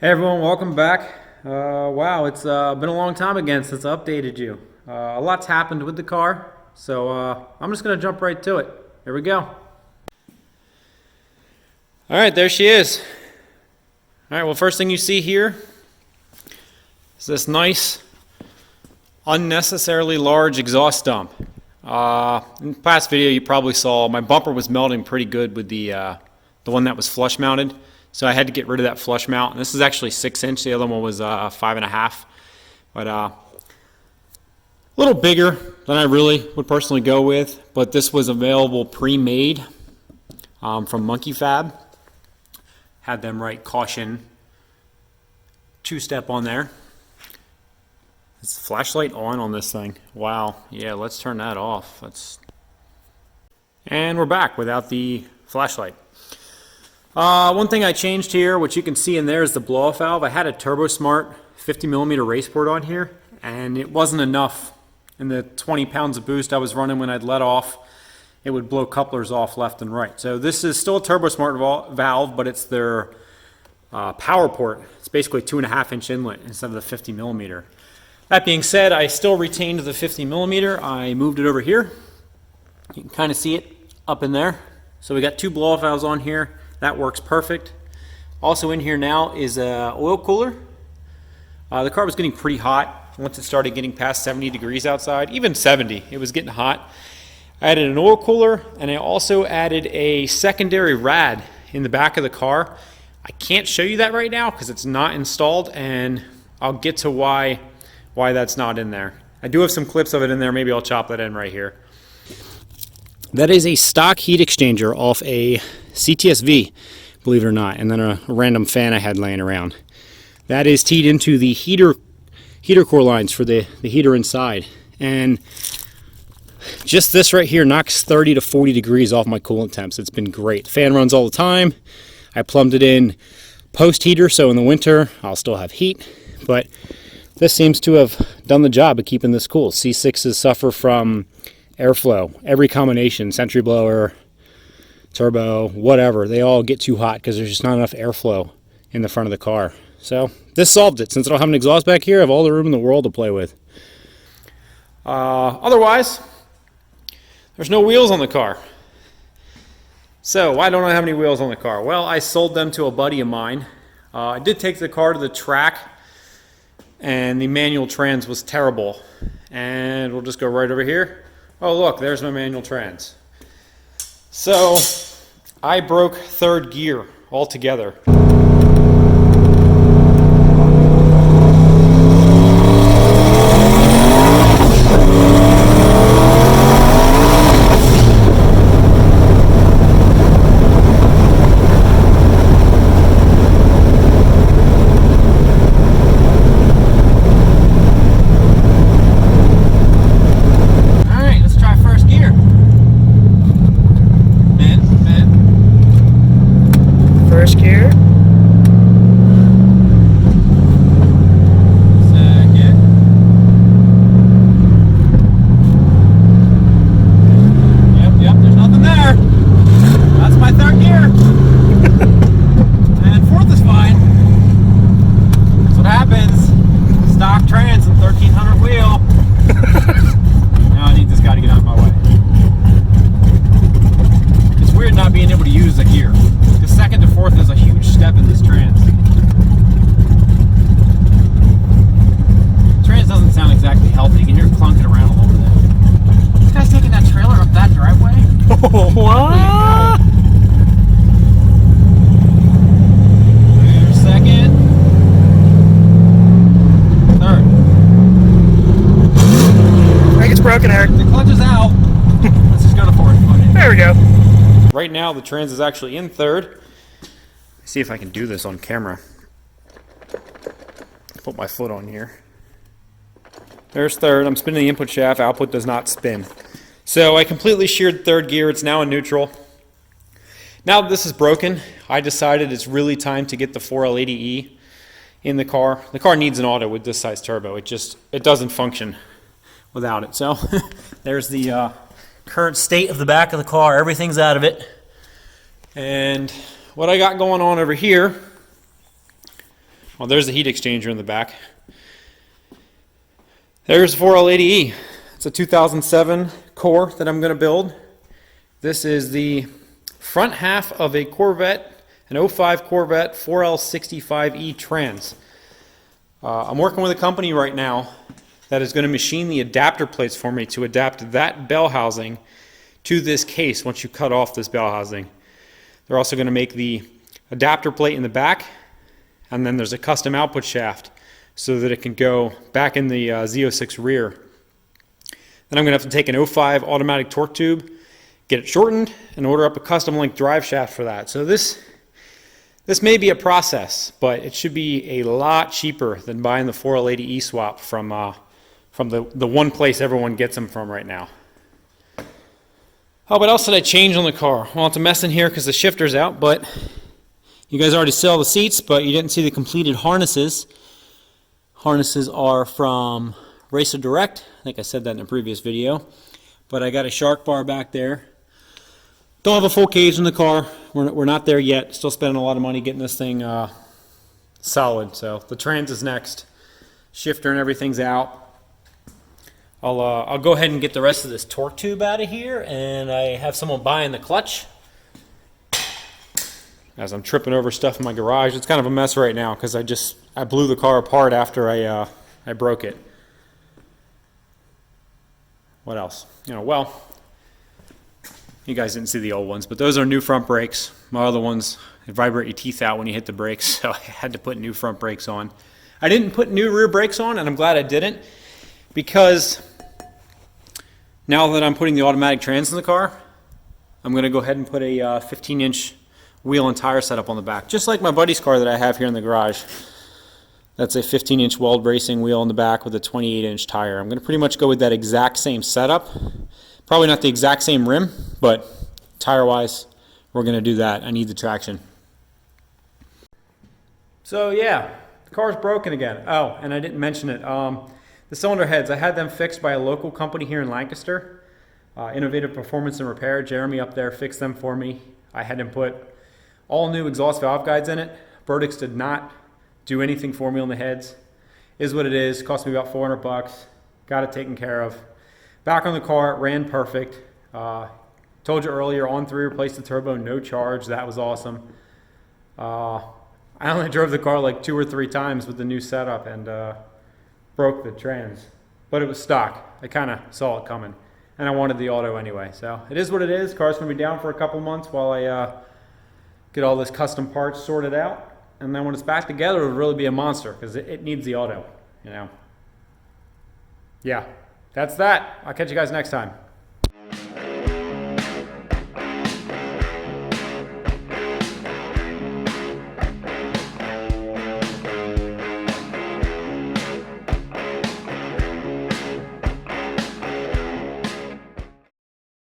Hey everyone, welcome back. Wow, it's been a long time again since I updated you. A lot's happened with the car, so I'm just going to jump right to it. Here we go. All right, there she is. All right, well, first thing you see here is this nice, unnecessarily large exhaust dump. In the past video, you probably saw my bumper was melting pretty good with the one that was flush mounted. So I had to get rid of that flush mount. And this is actually 6-inch. The other one was 5.5. But a little bigger than I really would personally go with. But this was available pre-made from Monkey Fab. Had them write caution 2-step on there. Is the flashlight on this thing? Wow. Yeah, let's turn that off. And we're back without the flashlight. One thing I changed here, which you can see in there, is the blow-off valve. I had a TurboSmart 50mm race board on here, and it wasn't enough. In the 20 pounds of boost I was running when I'd let off, it would blow couplers off left and right. So this is still a TurboSmart valve, but it's their power port. It's basically a 2.5-inch inlet instead of the 50mm. That being said, I still retained the 50mm. I moved it over here. You can kind of see it up in there. So we got 2 blow-off valves on here. That works perfect. Also in here now is an oil cooler. The car was getting pretty hot once it started getting past 70 degrees outside, even 70. It was getting hot. I added an oil cooler, and I also added a secondary rad in the back of the car. I can't show you that right now because it's not installed, and I'll get to why that's not in there. I do have some clips of it in there. Maybe I'll chop that in right here. That is a stock heat exchanger off a CTSV, believe it or not, and then a random fan I had laying around. That is teed into the heater core lines for the heater inside. And just this right here knocks 30 to 40 degrees off my coolant temps. It's been great. The fan runs all the time. I plumbed it in post heater, so in the winter I'll still have heat, but this seems to have done the job of keeping this cool. C6s suffer from airflow. Every combination, Century blower, turbo, whatever, they all get too hot because there's just not enough airflow in the front of the car. So this solved it. Since I don't have an exhaust back here, I have all the room in the world to play with. Otherwise, there's no wheels on the car. So why don't I have any wheels on the car? Well, I sold them to a buddy of mine. I did take the car to the track, and the manual trans was terrible. And we'll just go right over here. Oh look, there's my manual trans. So I broke third gear altogether. First gear. Second. Yep, there's nothing there. That's my third gear. And fourth is fine. That's what happens. Stock trans and 1300 wheel. Now I need this guy to get out of my way. It's weird not being able to use a gear. Second to fourth is a huge step in this trans. Trans doesn't sound exactly healthy. You can hear it clunking around all over there. This guy's taking that trailer up that driveway? What? There's second. Third. I think it's broken, Eric. The clutch is out. Let's just go to fourth. There we go. Right now the trans is actually in third. See if I can do this on camera. Put my foot on here. There's third. I'm spinning the input shaft. Output does not spin. So I completely sheared third gear. It's now in neutral. Now that this is broken, I decided it's really time to get the 4L80E in the car. The car needs an auto with this size turbo. It doesn't function without it. So there's the current state of the back of the car. Everything's out of it. And what I got going on over here Well, there's the heat exchanger in the back. There's the 4L80E. It's a 2007 Core that I'm going to build. This is the front half of a Corvette, an 05 Corvette 4L65E trans. I'm working with a company right now that is going to machine the adapter plates for me to adapt that bell housing to this case once you cut off this bell housing. They're also going to make the adapter plate in the back, and then there's a custom output shaft so that it can go back in the Z06 rear. Then I'm going to have to take an 05 automatic torque tube, get it shortened, and order up a custom link drive shaft for that. So this may be a process, but it should be a lot cheaper than buying the 4L80E swap from the one place everyone gets them from right now. Oh, what else did I change on the car? Well, it's a mess in here because the shifter's out, but you guys already saw the seats, but you didn't see the completed harnesses. Harnesses are from Racer Direct. I think I said that in a previous video. But I got a shark bar back there. Don't have a full cage in the car. We're not there yet. Still spending a lot of money getting this thing solid. So the trans is next. Shifter and everything's out. I'll go ahead and get the rest of this torque tube out of here, and I have someone buying the clutch. As I'm tripping over stuff in my garage, it's kind of a mess right now because I blew the car apart after I broke it. What else? Well, you guys didn't see the old ones, but those are new front brakes. My other ones, they vibrate your teeth out when you hit the brakes, so I had to put new front brakes on. I didn't put new rear brakes on, and I'm glad I didn't, because now that I'm putting the automatic trans in the car, I'm going to go ahead and put a 15-inch wheel and tire setup on the back, just like my buddy's car that I have here in the garage. That's a 15-inch weld racing wheel in the back with a 28-inch tire. I'm going to pretty much go with that exact same setup. Probably not the exact same rim, but tire-wise, we're going to do that. I need the traction. So yeah, the car's broken again. Oh, and I didn't mention it. The cylinder heads, I had them fixed by a local company here in Lancaster. Innovative Performance and Repair. Jeremy up there fixed them for me. I had him put all new exhaust valve guides in it. Burdix did not do anything for me on the heads. Is what it is. Cost me about $400. Got it taken care of. Back on the car, it ran perfect. Told you earlier, on 3 replaced the turbo, no charge. That was awesome. I only drove the car like 2 or 3 times with the new setup and broke the trans. But it was stock. I kind of saw it coming. And I wanted the auto anyway. So it is what it is. Car's going to be down for a couple months while I get all this custom parts sorted out. And then when it's back together, it'll really be a monster because it needs the auto, Yeah, that's that. I'll catch you guys next time.